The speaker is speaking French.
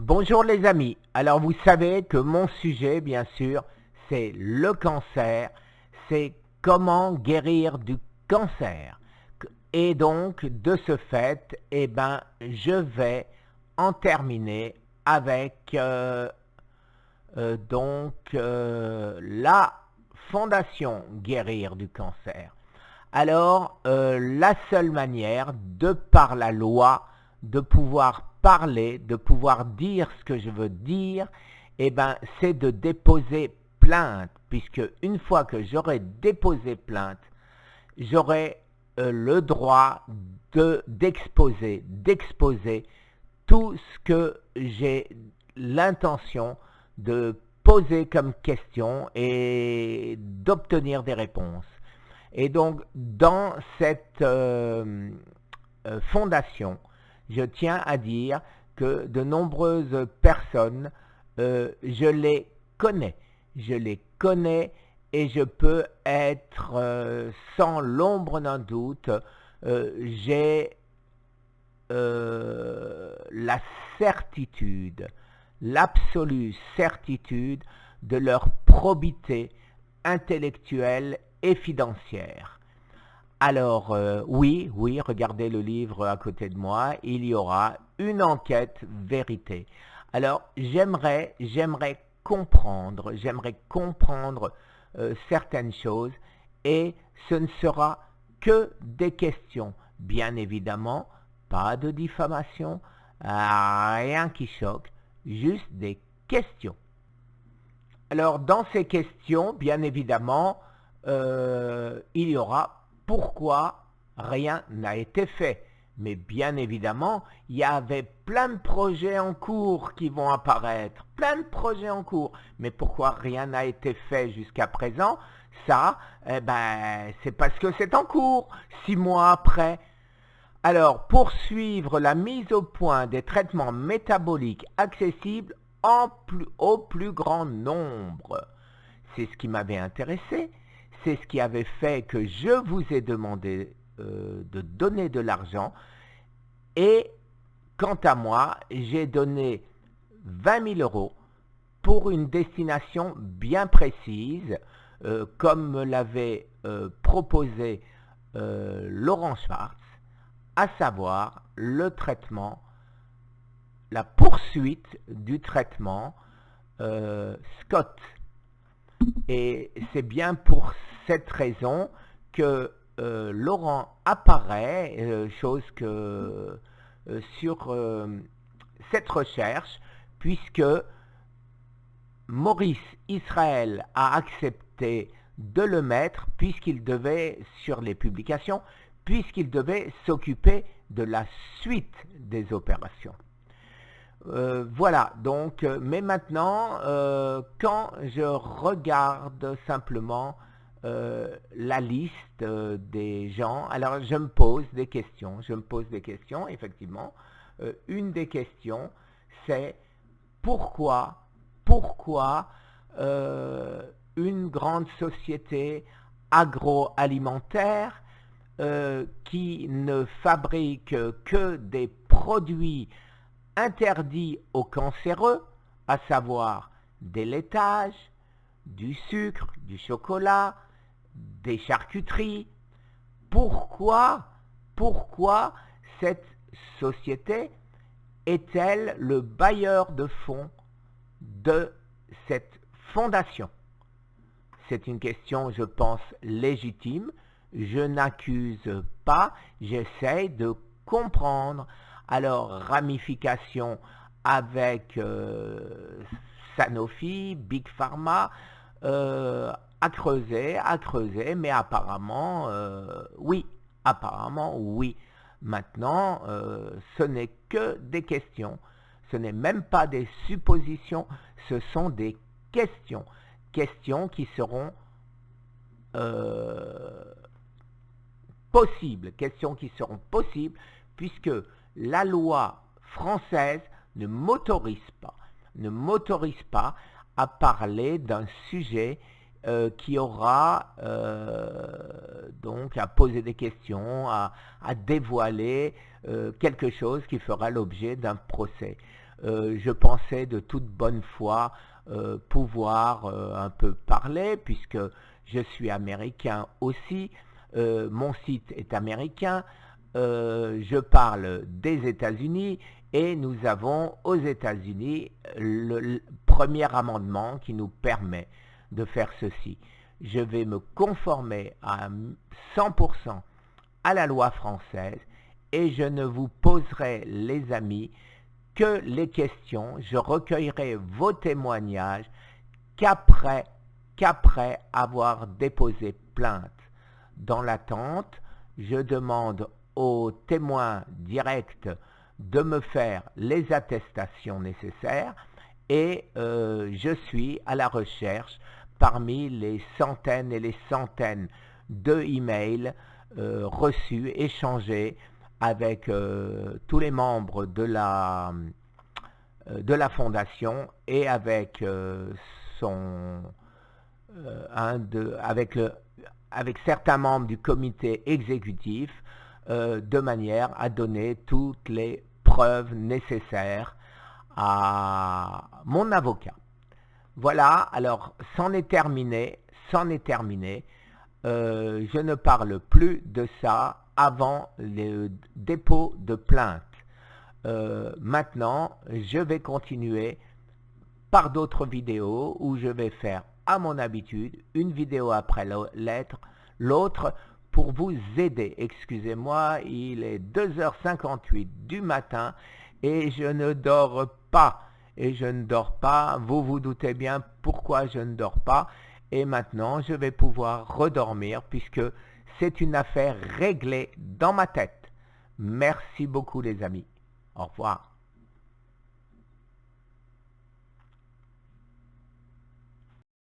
Bonjour les amis, alors vous savez que mon sujet bien sûr c'est le cancer, c'est comment guérir du cancer. Et donc de ce fait, je vais en terminer avec la fondation Guérir du cancer. Alors, la seule manière, de par la loi, de pouvoir parler, de pouvoir dire ce que je veux dire, c'est de déposer plainte, puisque une fois que j'aurai déposé plainte, j'aurai le droit d'exposer tout ce que j'ai l'intention de poser comme question et d'obtenir des réponses. Et donc, dans cette fondation, je tiens à dire que de nombreuses personnes, je les connais et je peux être sans l'ombre d'un doute, j'ai la certitude, l'absolue certitude de leur probité intellectuelle et financière. Alors, oui, regardez le livre à côté de moi, il y aura une enquête vérité. Alors, j'aimerais comprendre certaines choses et ce ne sera que des questions. Bien évidemment, pas de diffamation, rien qui choque, juste des questions. Alors, dans ces questions, bien évidemment, il y aura pourquoi rien n'a été fait. Mais bien évidemment, il y avait plein de projets en cours qui vont apparaître, plein de projets en cours. Mais pourquoi rien n'a été fait jusqu'à présent? Ça, c'est parce que c'est en cours, 6 mois après. Alors, poursuivre la mise au point des traitements métaboliques accessibles au plus grand nombre. C'est ce qui m'avait intéressé, c'est ce qui avait fait que je vous ai demandé de donner de l'argent. Et quant à moi, j'ai donné 20 000 euros pour une destination bien précise, comme me l'avait proposé Laurent Schwartz, à savoir le traitement, la poursuite du traitement Scott. Et c'est bien pour cette raison que Laurent apparaît, chose que sur cette recherche, puisque Maurice Israël a accepté de le mettre, puisqu'il devait, sur les publications, puisqu'il devait s'occuper de la suite des opérations. Voilà, donc, mais maintenant, quand je regarde simplement la liste des gens, alors je me pose des questions, effectivement. Une des questions, c'est pourquoi une grande société agroalimentaire qui ne fabrique que des produits interdits aux cancéreux, à savoir des laitages, du sucre, du chocolat, des charcuteries. Pourquoi cette société est-elle le bailleur de fonds de cette fondation? C'est une question, je pense, légitime. Je n'accuse pas, j'essaie de comprendre. Alors, ramification avec Sanofi, Big Pharma, à creuser, mais apparemment, oui. Maintenant, ce n'est que des questions. Ce n'est même pas des suppositions, ce sont des questions. Questions qui seront possibles, puisque la loi française ne m'autorise pas à parler d'un sujet qui aura donc à poser des questions, à dévoiler quelque chose qui fera l'objet d'un procès. je pensais de toute bonne foi pouvoir un peu parler, puisque je suis américain aussi, mon site est américain, je parle des États-Unis et nous avons aux États-Unis le premier amendement qui nous permet de faire ceci. Je vais me conformer à 100% à la loi française et je ne vous poserai, les amis, que les questions, je recueillerai vos témoignages qu'après avoir déposé plainte. Dans l'attente, je demande aux témoins directs de me faire les attestations nécessaires et je suis à la recherche parmi les centaines et les centaines de emails reçus, échangés avec tous les membres de la fondation et avec avec certains membres du comité exécutif de manière à donner toutes les preuves nécessaires à mon avocat. Voilà, alors c'en est terminé. Je ne parle plus de ça avant le dépôt de plainte. Maintenant, je vais continuer par d'autres vidéos où je vais faire à mon habitude, une vidéo après l'autre pour vous aider. Excusez-moi, il est 2h58 du matin et je ne dors pas. Vous vous doutez bien pourquoi je ne dors pas. Et maintenant, je vais pouvoir redormir puisque c'est une affaire réglée dans ma tête. Merci beaucoup les amis. Au revoir.